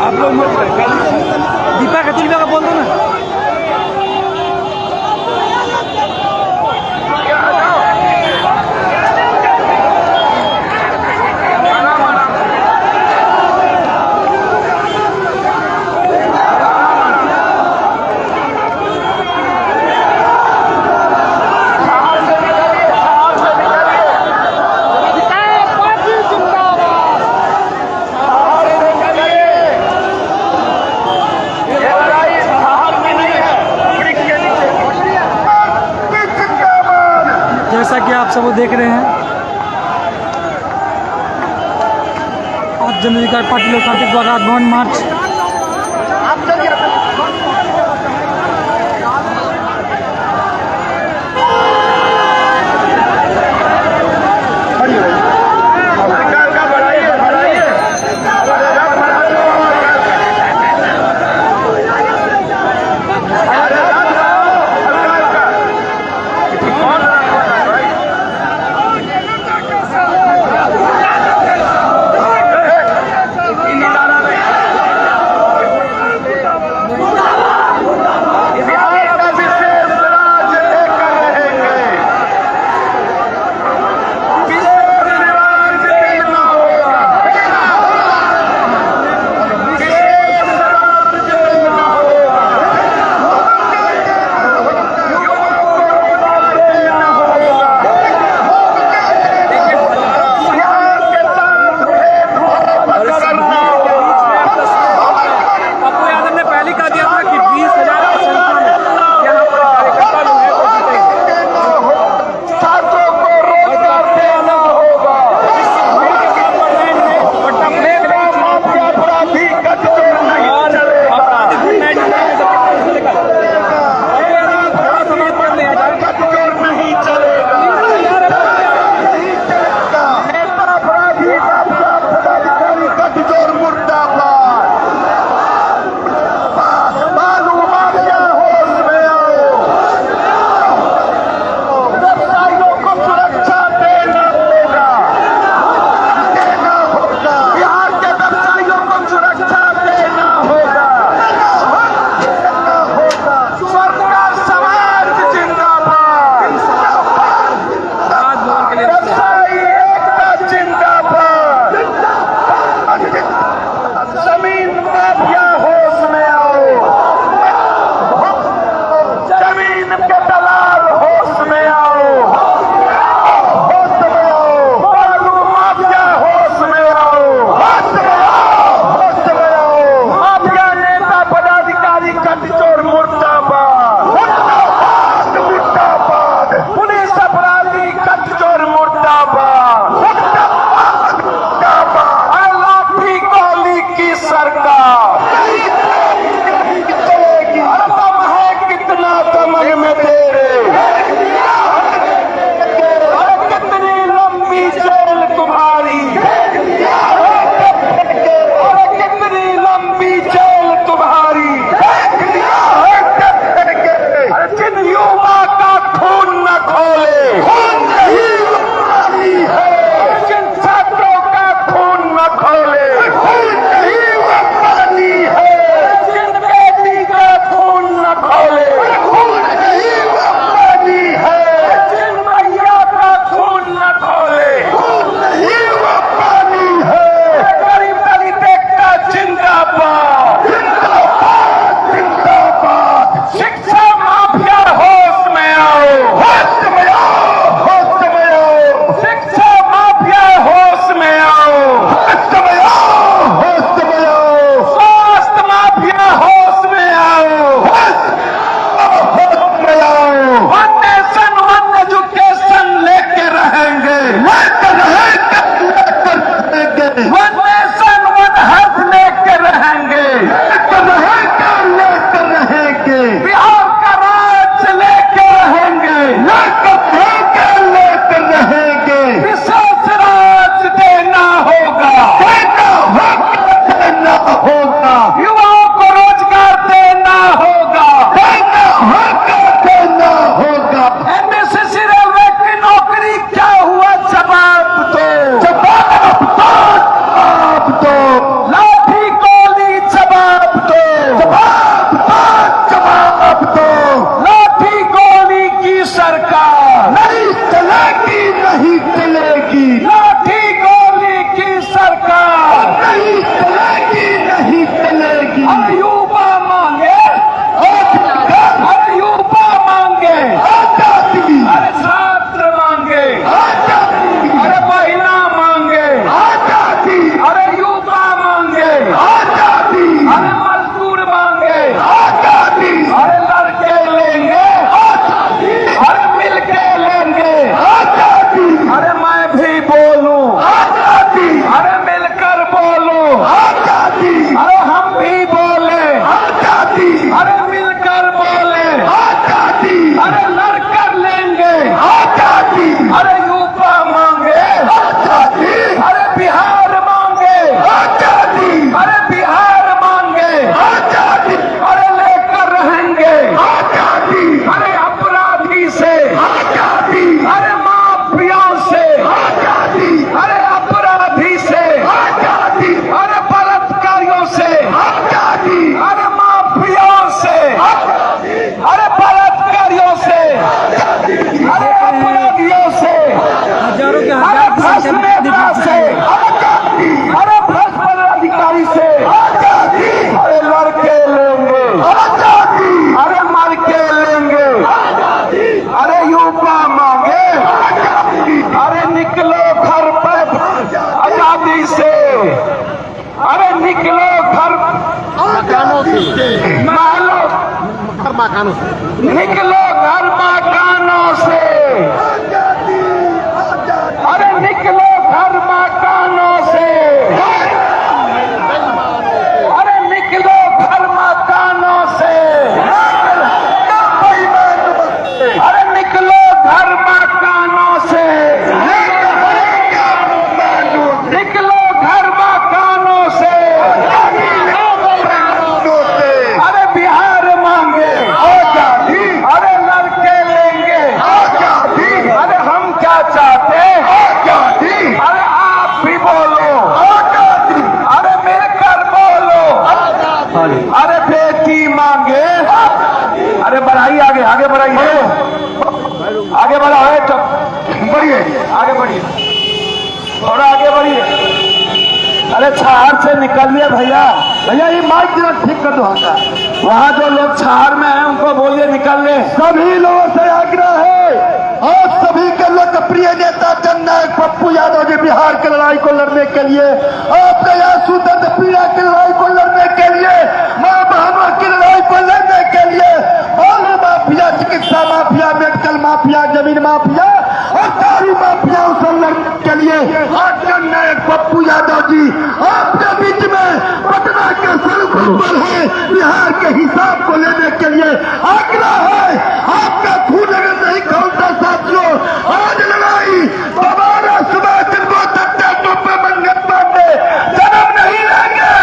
आप लोग मत दीपा का चिल्ला का बोल दो ना। जैसा कि आप सब देख रहे हैं, आज जनता अधिकार पार्टी लोकतांत्रिक द्वारा भवन मार्च मकानों से। निकलो घर मकानों से, अरे निकलो घर मकानों से, अरे निकलो घर मकानों से, अरे निकलो घर मकानों से, निकलो घर मकानों से, अरे बिहार मांगे आजादी, अरे लड़के लेंगे आजादी, अरे हम क्या चाहते आजादी, अरे आप भी बोलो आजादी, अरे मिलकर बोलो, अरे बेटी मांगे, अरे बढ़ाइए आगे, आगे बढ़ाइए, आगे बढ़ाओ, बढ़िए, आगे बढ़िए, थोड़ा आगे बढ़िए। अरे छार से निकलिए भैया, भैया ये माइक जरा ठीक कर दो, वहाँ जो लोग छार में हैं उनको बोलिए निकल ले। सभी लोगों से आग्रह है, आप सभी के लोकप्रिय नेता जननायक पप्पू यादव जी बिहार की लड़ाई को लड़ने के लिए, आपके आंसू दर्द पीड़ा की लड़ाई को लड़ने के लिए, मां बहनों की लड़ाई को लड़ने के लिए, बालू माफिया, चिकित्सा माफिया, मेडिकल माफिया, जमीन माफिया और दारू माफिया से लड़ने के लिए आज जननायक पप्पू यादव जी आपके बीच में पटना के सड़कों पर है। बिहार के हिसाब को लेने के लिए आग्रह है, आपका खून अगर नहीं खोलता साथियों, आज लड़ाई दोबारा सुभाष चंद्र बोस पे मंगल पांडे जन्म नहीं लेंगे।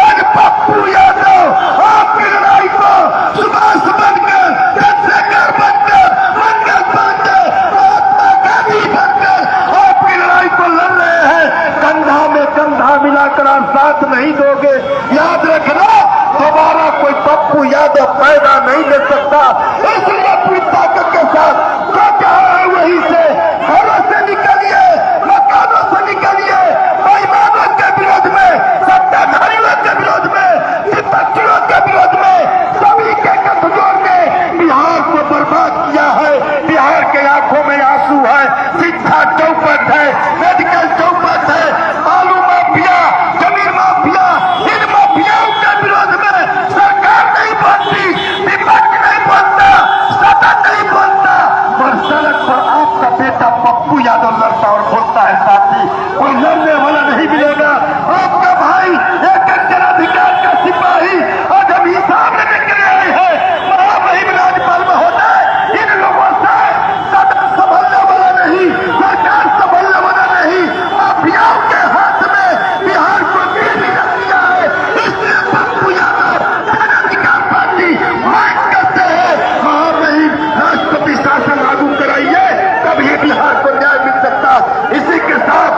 आज पप्पू यादव आपकी लड़ाई को सुभाष बनकर, चंद्रशेखर बनकर, मंगल पांडे, महात्मा गांधी बनकर आपकी लड़ाई को लड़ रहे हैं। कंधा में कंधा मिलाकर आप साथ नहीं दोगे, याद रखना दोबारा कोई पप्पू यादव पैदा नहीं ले सकता। इसलिए अपनी ताकत के साथ जो कहा है वहीं से, घरों से निकलिए, मकानों से निकलिए, बेईमानों के विरोध में, सत्ताधारियों के विरोध में, विपक्षियों के विरोध में, सभी के गठजोड़ ने बिहार को बर्बाद किया है। बिहार के आंखों में आंसू है, शिक्षा चौपट है, मेडिकल चौपट है, बालू माफिया, जमीन माफिया, इन माफियाओं के विरोध में सरकार नहीं बोलती, विपक्ष नहीं बोलता, सदन नहीं बोलता, पर सड़क पर आपका बेटा पप्पू यादव लड़ता और बोलता है साथी, कोई लड़ने वाला नहीं मिलेगा। आपका भाई एक जनाधिकार का सिपाही आज हम हिसाब लेने के लिए आए हैं। महामहिम राज्यपाल महोदय, इन लोगों से सदन संभलने वाला नहीं, सरकार संभलने वाला नहीं, माफियाओं के हाथ में बिहार को गिर दिया है। इसलिए पप्पू यादव जनाधिकार पार्टी मांग करते हैं, महामहिम राष्ट्रपति शासन लागू कराइए, तभी बिहार को न्याय मिल सकता। इसी के साथ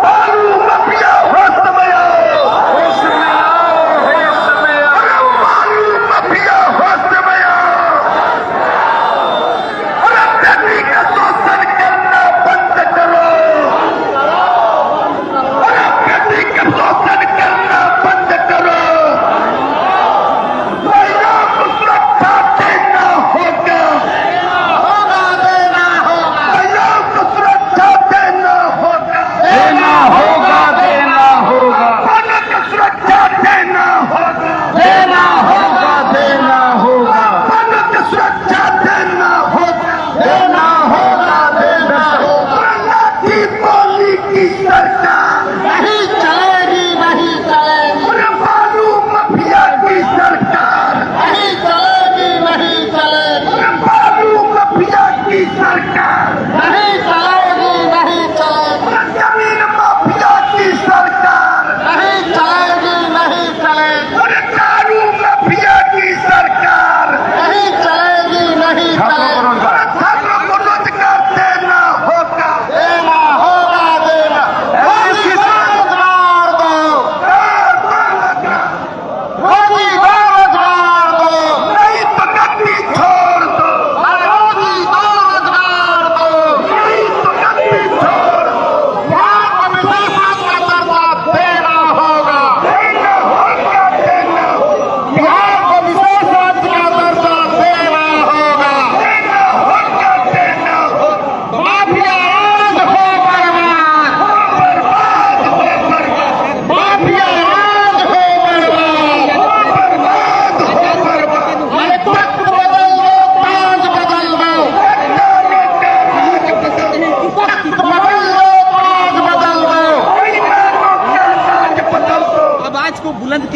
बालू माफिया होश में आओ, होश में आओ, होश में आओ, बालू माफिया होश में आओ, अरे बेटी का शोषण करना बंद करो, अरे बेटी का शोषण करना बंद करो, महिला को सुरक्षा देना होगा, महिला को सुरक्षा देना होगा, देना होगा, देना होगा, महिला को सुरक्षा देना होगा, देना होगा, देना होगा, महिला को सुरक्षा देना होगा, देना होगा, देना होगा। लाठी बोली की सरकार नहीं चलेगी, नहीं चलेगी, अरे बालू माफिया की सरकार, नहीं चलेगी, नहीं चलेगी, अरे बालू माफिया की सरकार, नहीं चलेगी, नहीं चलेगी, अरे जमीन माफिया की सरकार, नहीं चलेगी, नहीं चलेगी, अरे दारू माफिया की सरकार, नहीं चलेगी, नहीं चलेगी, अरे छात्रों को रोजगार देना होगा, देना होगा, देना बालू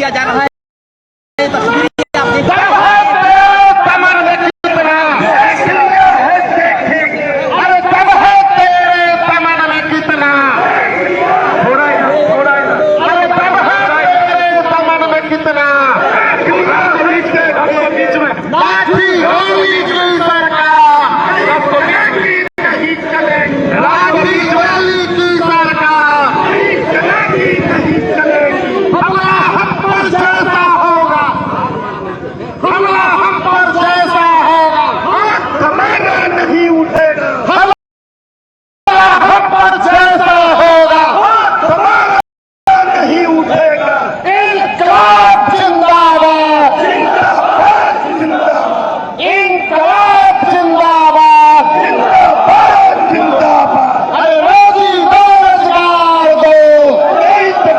दिया जा रहा है। तस्वीरें आप देख अरे तब है तेरे तमन में कितना, अरे तब है तेरे तमन में कितना, लाठी होगी की सरकार, लाठी ज्वाली की सरकार, हमला हम पर जैसा होगा, हमला हम पर जैसा होगा, हमारा नहीं उठेगा, हमला हम पर जैसा होगा, हमारा नहीं उठेगा। इनकलाब जिंदाबाद, इनकलाब जिंदाबाद, जिंदाबाद। अरे रोजी रोजगार दो,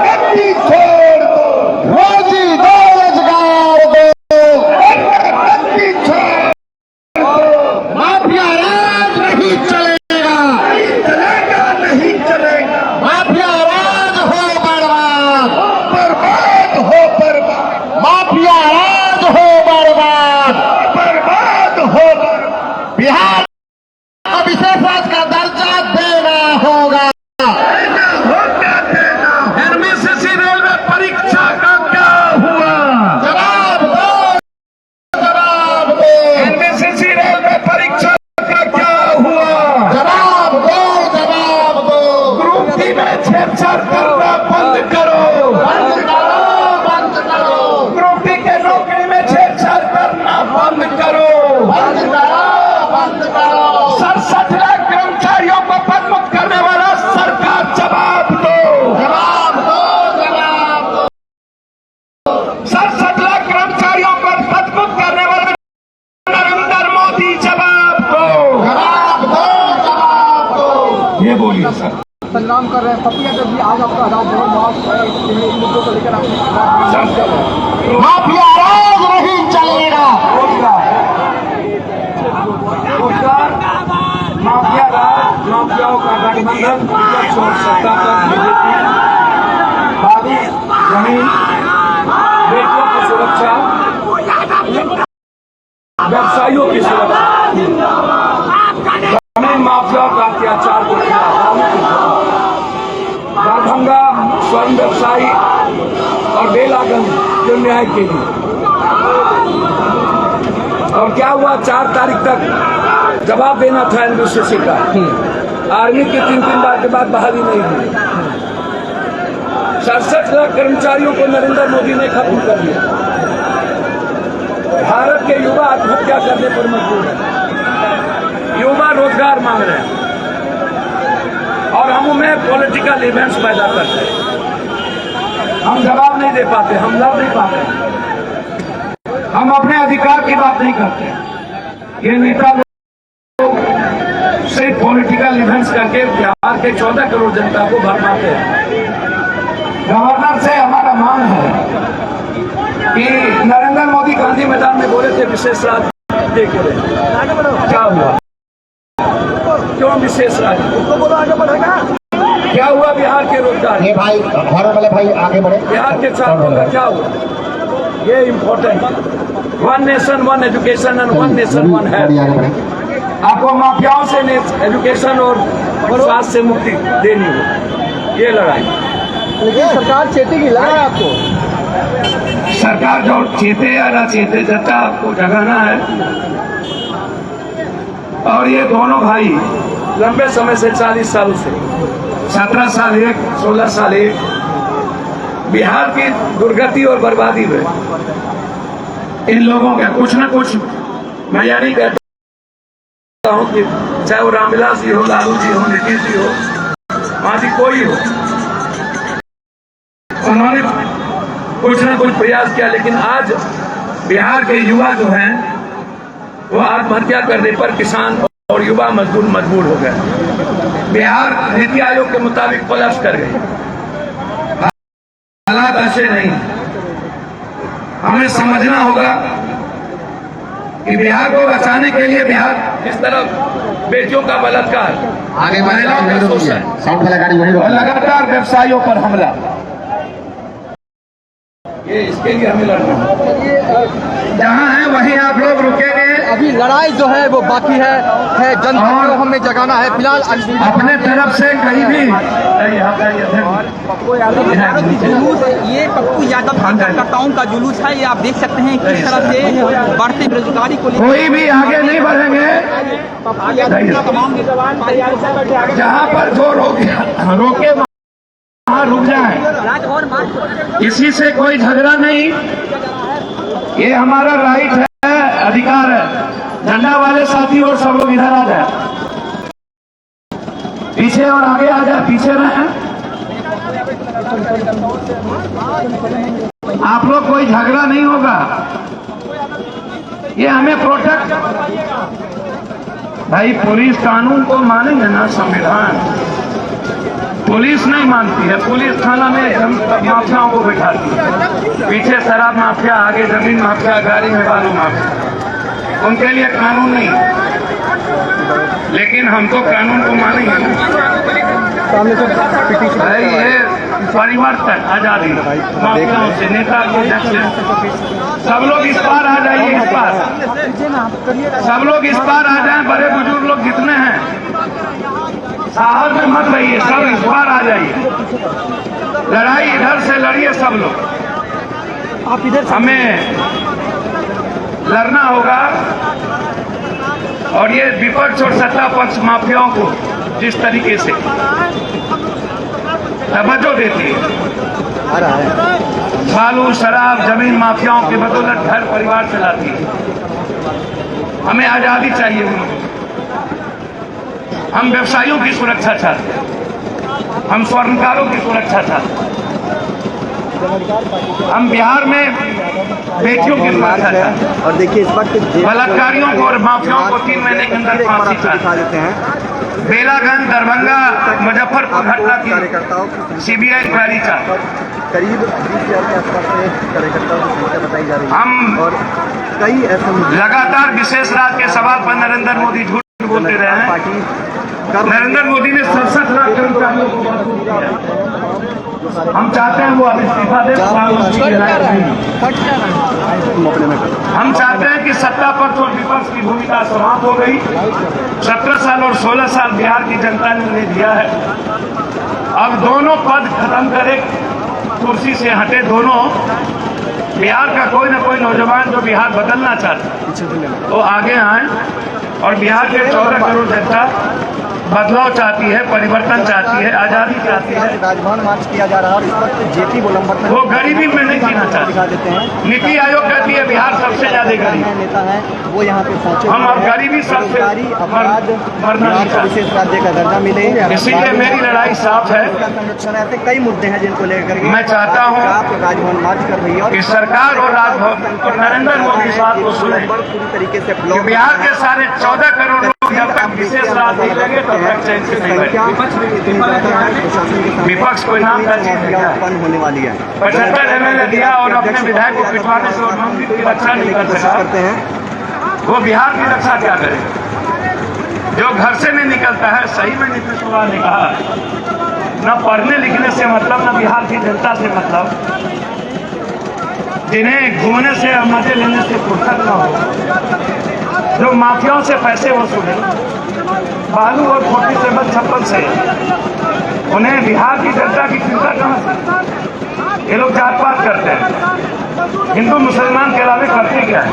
गद्दी छोड़ दो, रोजी रोजगार दो, गद्दी छोड़ दो। माफिया राज नहीं चलेगा, चलेगा नहीं चलेगा, माफिया राज हो बर्बाद, बर्बाद हो बर्बाद, माफिया राज हो बर्बाद, बर्बाद हो बर्बाद। बिहार को विशेष राज्य का दर्जा देना होगा, एनबीसीसी रेलवे परीक्षा का क्या हुआ, जवाब दो, जवाब दो। एनबीसीसी रेलवे परीक्षा का क्या हुआ, जवाब दो, जवाब दो। ग्रुप डी में छेड़छाड़ करना बंद करो, बंद करो, बंद करो। ग्रुप डी के नौकरी में छेड़छाड़ करना बंद करो, बंद करो, बंद करो। 67 लाख कर्मचारियों को पदमुक्त करने वाला सरकार जवाब दो, जवाब दो, जवाब दो। 67 लाख कर्मचारियों को पदमुक्त करने वाला नरेंद्र मोदी जवाब दो, जवाब दो, जवाब दो। ये बोलिए सर। संग्राम कर रहे हैं पपिया जब भी आज आपका राजभवन मार्च इन मुद्दों को लेकर आपने माफिया राज नहीं चलेगा, रोजगार माफिया राज, माफियाओं का गठबंधन, विपक्ष और सत्ता पर बीजेपी, भावी जमीन, बेटियों की सुरक्षा, व्यवसायियों की सुरक्षा, जमीन माफियाओं का अत्याचार को खिलाफ, दरभंगा स्वर्ण व्यवसायी और बेलागंज के न्याय के लिए। और क्या हुआ, 4 तारीख तक जवाब देना था एनबीसीसी का। आर्मी की 3 बार के बाद बहाली नहीं हुई। 67 लाख कर्मचारियों को नरेंद्र मोदी ने खत्म कर दिया। भारत के युवा आत्महत्या करने पर मजबूर है, युवा रोजगार मांग रहे हैं और हम उन्हें पॉलिटिकल इवेंट्स पैदा करते हैं। हम जवाब नहीं दे पाते, हम लड़ नहीं पाते, हम अपने अधिकार की बात नहीं करते। ये नेता लोग सिर्फ पॉलिटिकल इवेंट्स करके बिहार के 14 करोड़ जनता को भरमाते हैं। गवर्नर से हमारा मांग है कि नरेंद्र मोदी गांधी मैदान में बोले थे विशेष राज्य के लिए, क्या हुआ, क्यों विशेष राज्य, क्या हुआ बिहार के रोजगार, ये भाई घरों वाले भाई आगे बढ़े। बिहार के छात्रों का क्या हुआ, ये important. 1 nation 1 education and 1 nation 1 health. आपको माफियाओं से एजुकेशन और स्वास्थ्य से मुक्ति देनी हो, ये लड़ाई। लेकिन सरकार चेतेगी, लगा है आपको, सरकार जो चेते या ना चेते, जनता आपको जगाना है। और ये दोनों भाई लंबे समय से 40 सालों से, 17 साल एक, 16 साल एक, बिहार की दुर्गति और बर्बादी में इन लोगों का कुछ न कुछ, मैं यह नहीं कहता हूं कि चाहे वो रामविलास जी हो, लालू जी हो, नीतीश जी हो, माजी कोई हो, उन्होंने कुछ न कुछ प्रयास किया। लेकिन आज बिहार के युवा जो हैं वो आत्महत्या करने पर किसान और युवा मजदूर मजबूर हो गए। बिहार नीति आयोग के मुताबिक कोलैप्स कर गई। हालात ऐसे नहीं, हमें समझना होगा कि बिहार को बचाने के लिए बिहार इस तरफ बेटियों का बलात्कार, आगे महिलाओं का शोषण साउंड वाला गाड़ी वहीं और लगातार व्यवसायियों पर हमला, ये इसके लिए हमें लड़ना है। जहाँ है वहीं आप लोग रुकेंगे। अभी लड़ाई जो है वो बाकी है जनता को हमें जगाना है। फिलहाल अपने तरफ से कहीं भी जुलूस, ये पप्पू यादव कार्यकर्ताओं का जुलूस है। ये आप देख सकते हैं किस तरह से बढ़ते बेरोजगारी को कोई भी आगे नहीं बढ़ेंगे। जहाँ पर जो रोके वहाँ रुक जाए। किसी से कोई झगड़ा नहीं, ये हमारा राइट है, अधिकार है। झंडा वाले साथी और सब लोग इधर आ जाए, पीछे और आगे आ जाए, पीछे रहें। आप लोग कोई झगड़ा नहीं होगा, ये हमें प्रोटेक्ट। भाई पुलिस कानून को मानेंगे ना, संविधान। पुलिस नहीं मानती है, पुलिस थाना में माफियाओं को बिठाती है। पीछे शराब माफिया, आगे जमीन माफिया, गाड़ी में बालू माफिया, उनके लिए कानून नहीं। लेकिन हम तो कानून को मानेंगे। भाई ये परिवर्तन, आजादी माफियाओं से, नेता के सब लोग इस पार आ जाइए, इस पार सब लोग इस पार आ जाएं। बड़े बुजुर्ग लोग जितने हैं साहब में मत रहिए, सब इस बार आ जाइए। लड़ाई इधर से लड़िए सब लोग। आप इधर हमें लड़ना होगा और ये विपक्ष और सत्ता पक्ष माफियाओं को जिस तरीके से तवज्जो देती है, बालू शराब जमीन माफियाओं के बदौलत घर परिवार चलाती है। हमें आजादी चाहिए। हम व्यवसायियों की सुरक्षा चाहते हैं, हम स्वर्णकारों की सुरक्षा चाहते हैं, हम बिहार में बेटियों की सुरक्षा चाहते हैं। और देखिए इस वक्त बलात्कारियों को और माफियाओं को 3 महीने के अंदर फांसी चाहते हैं। बेलागंज, दरभंगा, मुजफ्फरपुर घटना की सीबीआई इंक्वायरी चाहते हैं। करीब 20,000 के आसपास में कार्यकर्ताओं की संख्या बताई जा रही है। हम और कई ऐसे लगातार विशेष रात के सवाल पर नरेंद्र मोदी झूठ बोलते रहे हैं। पार्टी नरेंद्र मोदी ने 67 लाख कर्मचारियों को बहादुर किया। हम चाहते हैं वो अब इस्तीफा दे। हम चाहते हैं कि सत्ता पक्ष और विपक्ष की भूमिका समाप्त हो गई। 17 साल और 16 साल बिहार की जनता ने उन्हें दिया है। अब दोनों पद खत्म करे, कुर्सी से हटे दोनों। बिहार का कोई न कोई नौजवान जो बिहार बदलना चाहता है वो आगे आए और बिहार के 14 करोड़ जनता बदलाव चाहती है, परिवर्तन चाहती है, आजादी चाहती है। राजभवन मार्च किया जा रहा है और इस वक्त जेपी गोलंबर में वो गरीबी में नहीं जीना दिखा चाहते। देते हैं। नीति आयोग कहती है बिहार सबसे ज्यादा गरीब। नेता है वो यहाँ पे पहुंचे। हम अब गरीबी सबसे अपराध मरना नहीं चाहते। विशेष राज्य का दर्जा मिले। इसीलिए मेरी लड़ाई साफ है। संरक्षण, ऐसे कई मुद्दे हैं जिनको लेकर के मैं चाहता हूं आप राजभवन मार्च कर रही है और कि सरकार और राजभवन और नरेंद्र मोदी इस बात को सुने पूरी तरीके से कि बिहार के सारे 14 करोड़ लोग जब तक विशेष राहत नहीं लेंगे तब तक चैन से नहीं बैठेंगे। विपक्ष कोई नाम का चीज है क्या? उत्पन्न होने वाली है। 75 MLA दिया और अपने विधायक को पिटवाने से और मंदिर की रक्षा नहीं कर कोशिश सका, करते हैं। वो बिहार की रक्षा क्या करे? जो घर से नहीं निकलता है, सही में नीतीश कुमार ने कहा, न पढ़ने लिखने से मतलब, न बिहार की जनता से मतलब, जिन्हें घूमने से और मजे लेने से फुर्सत न हो, जो माफियाओं से पैसे वसूले, बालू और खोटी से बल छप्पन से, उन्हें बिहार की जनता की चिंता कहाँ से? ये लोग जात पात करते हैं, हिंदू मुसलमान के अलावे करते क्या है?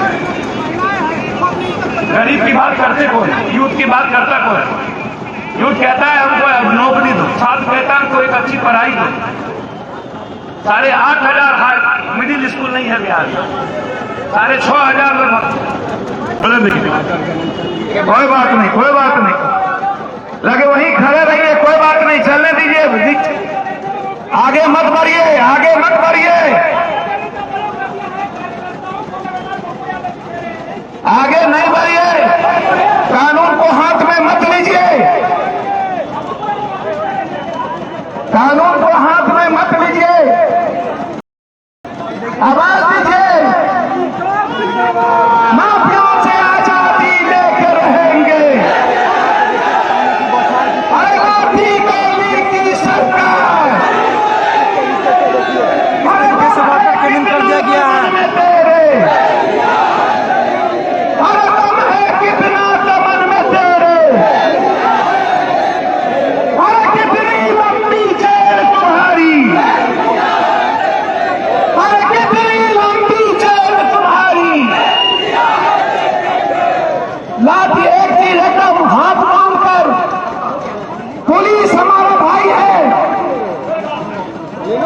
गरीब की बात करते कौन? यूथ की बात करता कौन? यूथ कहता है हमको नौकरी दो, छात्र कहता है हमको एक अच्छी पढ़ाई दो। 8,500 मिडिल स्कूल नहीं है बिहार में, 6,500 लोग। कोई बात नहीं, कोई बात नहीं, लगे वहीं खड़े रहिए, कोई बात नहीं, चलने दीजिए, आगे मत बढ़िए, आगे मत बढ़िए, आगे नहीं बढ़िए, कानून को हाथ में मत लीजिए, कानून को हाथ में मत लीजिए, आवाज दीजिए, माफियाओं से आजादी लेकर रहेंगे, आजादी कौमी की सरकार।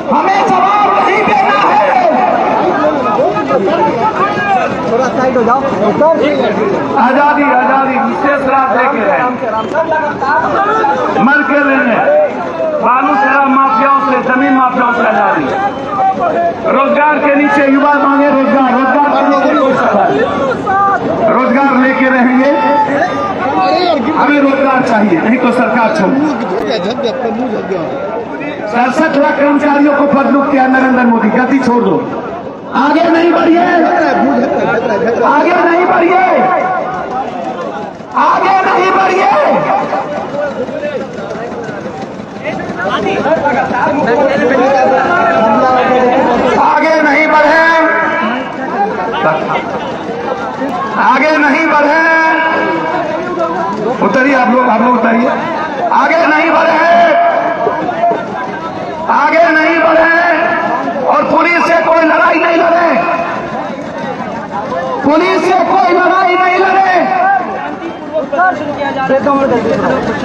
हमें जवाब नहीं देना है। थोड़ा साइड हो जाओ। आजादी आजादी विशेष रात लेके रहे, मर के लेंगे बालू शराब माफियाओं से, जमीन माफियाओं से आजादी। रोजगार के नीचे युवा मांगे रोजगार, रोजगार के नीचे कोई सवाल नहीं। रोजगार लेके रहेंगे, हमें रोजगार चाहिए, नहीं तो सरकार छोड़। 67 लाख कर्मचारियों को बदलू किया नरेंद्र मोदी, गति छोड़ दो, आगे नहीं बढ़िए, आगे नहीं बढ़िए, आगे नहीं बढ़िए। आगे नहीं बढ़े, आगे नहीं बढ़े, उतरिए आप लोग उतरिए। आगे नहीं बढ़े, आगे नहीं बढ़े, और पुलिस से कोई लड़ाई नहीं लड़े, पुलिस से कोई लड़ाई नहीं लड़े,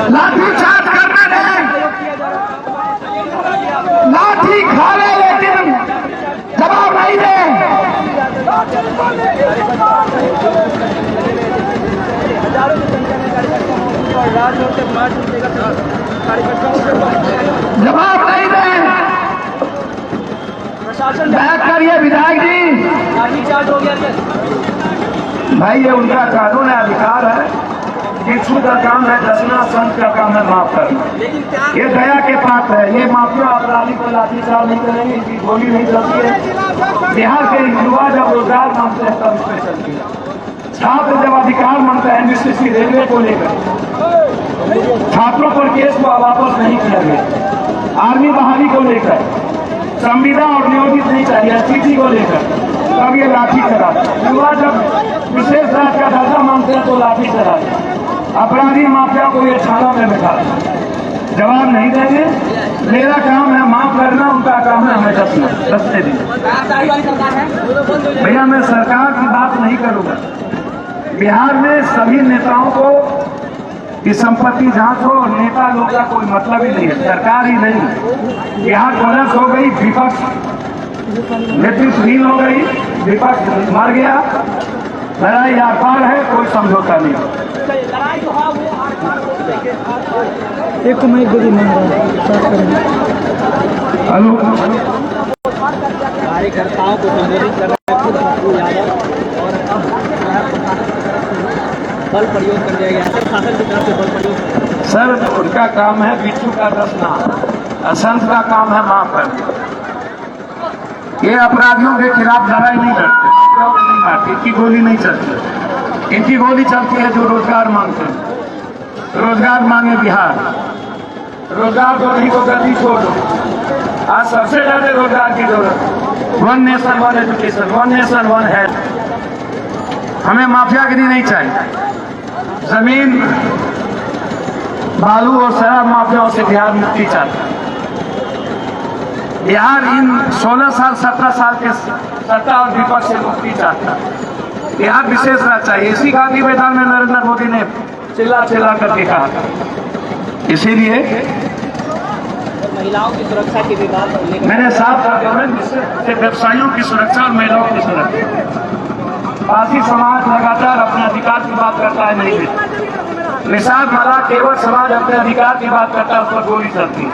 लाठी चार्ज करने दें, लाठी खा ले लेकिन जवाब नहीं दें। जवाब नहीं दें, बैठ करिए विधायक जी। भाई ये उनका कानून है, अधिकार है, भिक्षु का काम है दसना, संत का काम है माफ करना। ये दया के पात्र है, ये माफिया अपराधी को लाठीचार्ज नहीं करेंगे, इनकी गोली नहीं चलती है। बिहार के युवा जब रोजगार मांगते हैं तब इसमें चलती है। छात्र जब अधिकार मांगते हैं एनबीसीसी रेलवे को लेकर, छात्रों पर केस को वापस नहीं किया गया, आर्मी बहाली को लेकर, संविदा और नियोजित नहीं चाहिए स्थिति को लेकर, तब ये लाठी चला। युवा जब विशेष राज्य का दर्जा मांगते हैं तो लाठी चला, अपराधी माफिया को ये थाना में बैठा। जवाब नहीं देंगे, मेरा काम है माफ करना, उनका काम है हमें डसना, डसने दें। भैया मैं सरकार की बात नहीं करूंगा, बिहार में सभी नेताओं को की संपत्ति जांच हो, और नेता लोग का कोई मतलब ही नहीं है, सरकार ही नहीं। बिहार कोलैप्स हो गई, विपक्ष नेतृत्वहीन हो गई, विपक्ष मर गया, लड़ाई आर पार है, कोई समझौता नहीं। एक तो मैं गोली मांग रहा हेलो, कार्यकर्ताओं को संबोधित कर रहा है खुद पप्पू यादव, और बल प्रयोग कर दिया गया है शासन की तरफ से, बल प्रयोग। सर उनका काम है बिच्छू का दसना, संत का काम है माफ करना। ये अपराधियों के खिलाफ लड़ाई नहीं लड़ते, नहीं मारते, इनकी गोली नहीं चलती, इनकी गोली चलती है जो रोजगार मांगते हैं। रोजगार मांगे बिहार, रोजगार को नहीं तो गति छोड़ दो। आज सबसे ज्यादा रोजगार की जरूरत, one nation one education, one nation one health. हमें माफियागिरी नहीं चाहिए। जमीन बालू और शराब माफियाओं से बिहार मुक्ति चाहता है। बिहार इन 16 साल 17 साल के सत्ता और विपक्ष से मुक्ति चाहता है। बिहार विशेष राज चाहिए, इसी गांधी मैदान में नरेंद्र मोदी ने चिल्ला चिल्ला करके कहा था। इसीलिए महिलाओं की सुरक्षा की भी बात मैंने साफ कहा है, व्यवसायियों की सुरक्षा और महिलाओं की सुरक्षा। बासी समाज लगातार अपने अधिकार की बात करता है, नहीं देता। निषाद माला केवल समाज अपने अधिकार की बात करता है, उस पर गोली चलती है।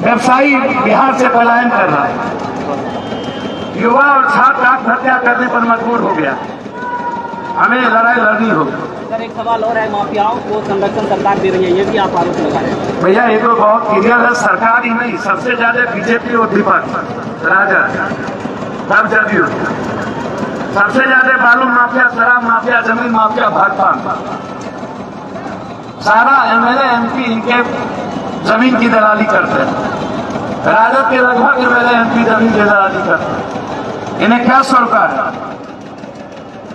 व्यवसायी बिहार से पलायन कर रहा है, युवा और छात्र आत्महत्या करने पर मजबूर हो गया। हमें लड़ाई लड़नी होगी। सर एक सवाल और है, माफियाओं को संरक्षण सरकार दे रही है, ये भी आप आरोप लगा रहे हैं। भैया ये तो बहुत क्लियर है, सरकार ही नहीं, सबसे ज्यादा बीजेपी और विपक्ष, राजा तब जदयू, सबसे ज्यादा बालू माफिया, शराब माफिया, जमीन माफिया भाजपा। सारा एमएलए एमपी इनके जमीन की दलाली करते हैं। राजद के लगभग एमएलए एमपी जमीन की दलाली करते हैं। इन्हें क्या सरोकार है?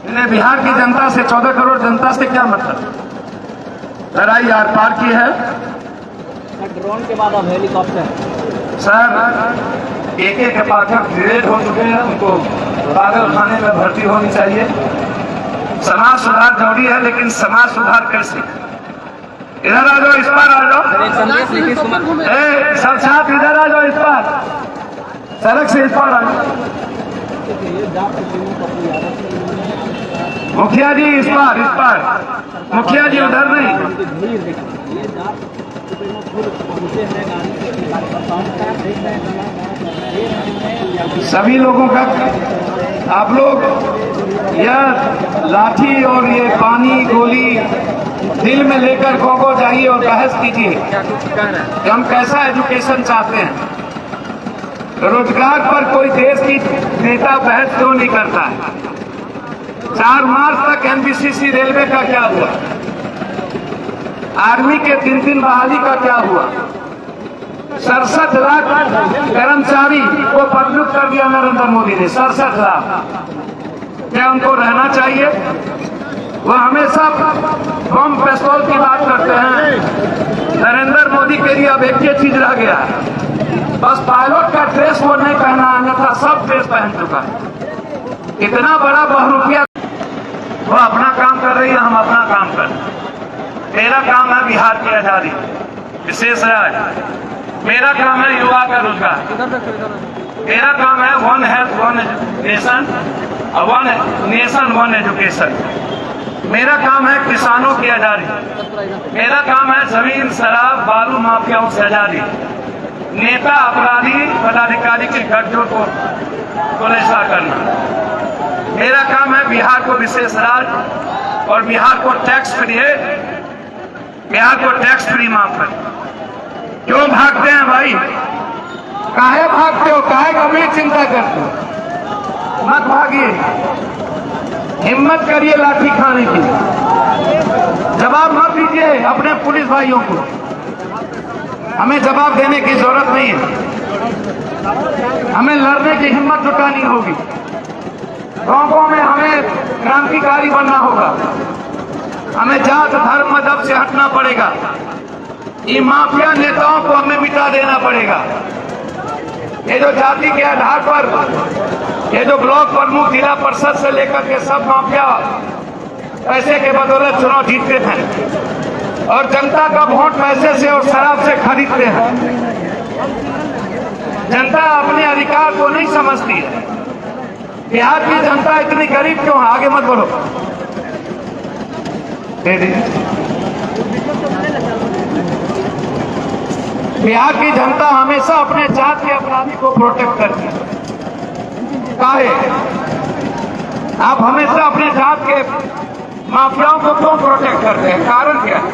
इन्हें बिहार की जनता से, 14 करोड़ जनता से क्या मतलब? लड़ाई आर पार की है। ड्रोन के बाद अब हेलीकॉप्टर। सर एक एक पाठक ग्रेड हो चुके हैं, उनको पागल खाने में भर्ती होनी चाहिए। समाज सुधार जरूरी है, लेकिन समाज सुधार कैसे? इधर आ जाओ, इस पार आ जाओ, एक संदेश नीतीश कुमार। सब छात्र इधर आ जाओ, इस पार। सड़क से इस पार आ मुखिया जी, इस पार मुखिया जी, उधर नहीं। सभी लोगों का आप लोग यह लाठी और ये पानी गोली दिल में लेकर खो जाइए और बहस कीजिए कि हम कैसा एजुकेशन चाहते हैं। रोजगार पर कोई देश की नेता बहस क्यों नहीं करता है? 4 मार्च तक एनबीसीसी रेलवे का क्या हुआ? आर्मी के 3 बहाली का क्या हुआ? 67 लाख कर्मचारी को पदच्युत कर दिया नरेंद्र मोदी ने। 67 लाख। क्या उनको रहना चाहिए? वो हमेशा बम पिस्तौल की बात करते हैं। नरेंद्र मोदी के लिए अब एक ही चीज रह गया है, बस पायलट का ड्रेस वो नहीं पहना, अन्यथा सब ड्रेस पहन चुका है। इतना बड़ा बहुरूपिया वो अपना काम कर रही है, हम अपना काम कर। मेरा काम है बिहार की आजादी, विशेष राय। मेरा काम है युवा का रोजगार। मेरा काम है one health one nation, one nation one education. मेरा काम है किसानों की आजादी। मेरा काम है जमीन शराब बालू माफियाओं से आजादी। नेता अपराधी पदाधिकारी के गठजोड़ को रेशा करना। मेरा काम है बिहार को विशेष राज्य और बिहार को टैक्स फ्री माफ कर। क्यों भागते हैं भाई? काहे भागते हो? काहे गंभीर चिंता करते हो? मत भागिए, हिम्मत करिए लाठी खाने की। जवाब मत दीजिए अपने पुलिस भाइयों को। हमें जवाब देने की जरूरत नहीं है, हमें लड़ने की हिम्मत जुटानी होगी। गांव में हमें क्रांतिकारी बनना होगा। हमें जात धर्म मजहब से हटना पड़ेगा। ये माफिया नेताओं को हमें मिटा देना पड़ेगा। ये जो जाति के आधार पर ये जो ब्लॉक प्रमुख जिला परिषद से लेकर के सब माफिया पैसे के बदौलत चुनाव जीतते हैं और जनता का वोट पैसे से और शराब से खरीदते हैं। जनता अपने अधिकार को नहीं समझती है। बिहार की जनता इतनी गरीब क्यों है? आगे मत बढ़ो। बिहार की जनता हमेशा अपने जात के अपराधी को प्रोटेक्ट करती है। काहे? आप हमेशा अपने जात के माफियाओं को क्यों प्रोटेक्ट करते हैं? कारण क्या है?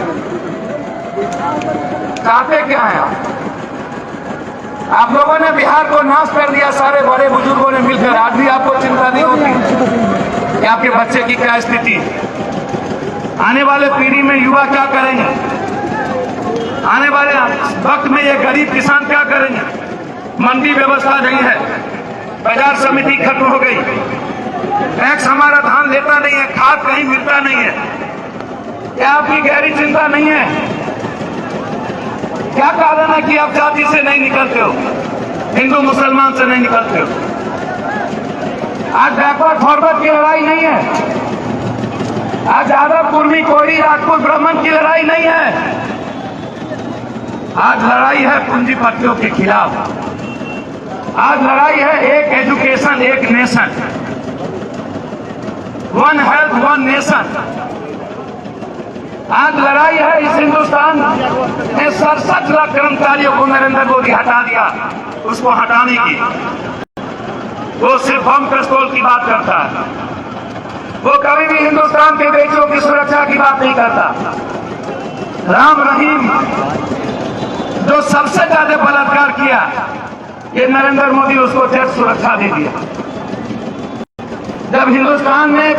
चाहते क्या है आप लोगों ने बिहार को नाश कर दिया, सारे बड़े बुजुर्गों ने मिलकर। आज भी आपको चिंता नहीं होती कि आपके बच्चे की क्या स्थिति है? आने वाले पीढ़ी में युवा क्या करेंगे? आने वाले वक्त में ये गरीब किसान क्या करेंगे? मंडी व्यवस्था नहीं है, बाजार समिति खत्म हो गई, टैक्स हमारा धान लेता नहीं है, खाद कहीं मिलता नहीं है। क्या आपकी गहरी चिंता नहीं है? क्या कारण है कि आप जाति से नहीं निकलते हो, हिंदू मुसलमान से नहीं निकलते हो? आज बैकवर्ड फॉरवर्ड की लड़ाई नहीं है, आज यादव कुर्मी कोहरी राजपूत ब्राह्मण की लड़ाई नहीं है। आज लड़ाई है पूंजीपतियों के खिलाफ। आज लड़ाई है एक एजुकेशन एक nation, one health one nation. आज लड़ाई है इस हिंदुस्तान में 67 लाख कर्मचारियों को नरेंद्र मोदी हटा दिया, उसको हटाने की। वो सिर्फ बम पिस्तौल की बात करता है, वो कभी भी हिंदुस्तान के बेटियों की सुरक्षा की बात नहीं करता। राम रहीम जो सबसे ज्यादा बलात्कार किया, ये नरेंद्र मोदी उसको जेल सुरक्षा दे दिया। जब हिंदुस्तान में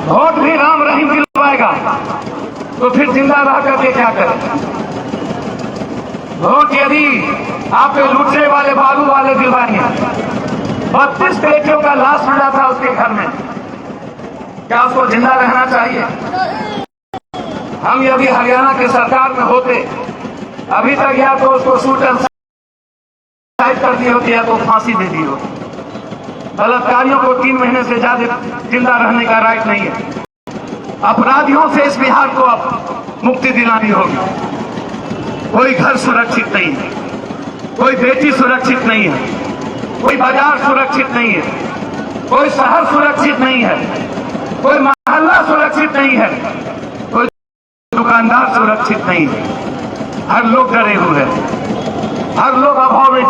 वोट भी राम रहीम दिलवाएगा तो फिर जिंदा रह करके क्या करें? वोट यदि आपके लूटने वाले बालू वाले दिलवाएंगे, 32 बेटियों का लाश मिला था उसके घर में, क्या उसको जिंदा रहना चाहिए? हम यदि हरियाणा की सरकार में होते, अभी तक या तो उसको शूट एंड साइड कर दी होती या तो फांसी दे दी होती। बलात्कारियों को 3 महीने से ज्यादा जिंदा रहने का राइट नहीं है। अपराधियों से इस बिहार को अब मुक्ति दिलानी होगी। कोई घर सुरक्षित नहीं है, कोई बेटी सुरक्षित नहीं है। कोई बाजार सुरक्षित नहीं है, कोई शहर सुरक्षित नहीं है, कोई मोहल्ला सुरक्षित नहीं है, कोई दुकानदार सुरक्षित नहीं है। हर लोग डरे हुए हैं, हर लोग अभाव में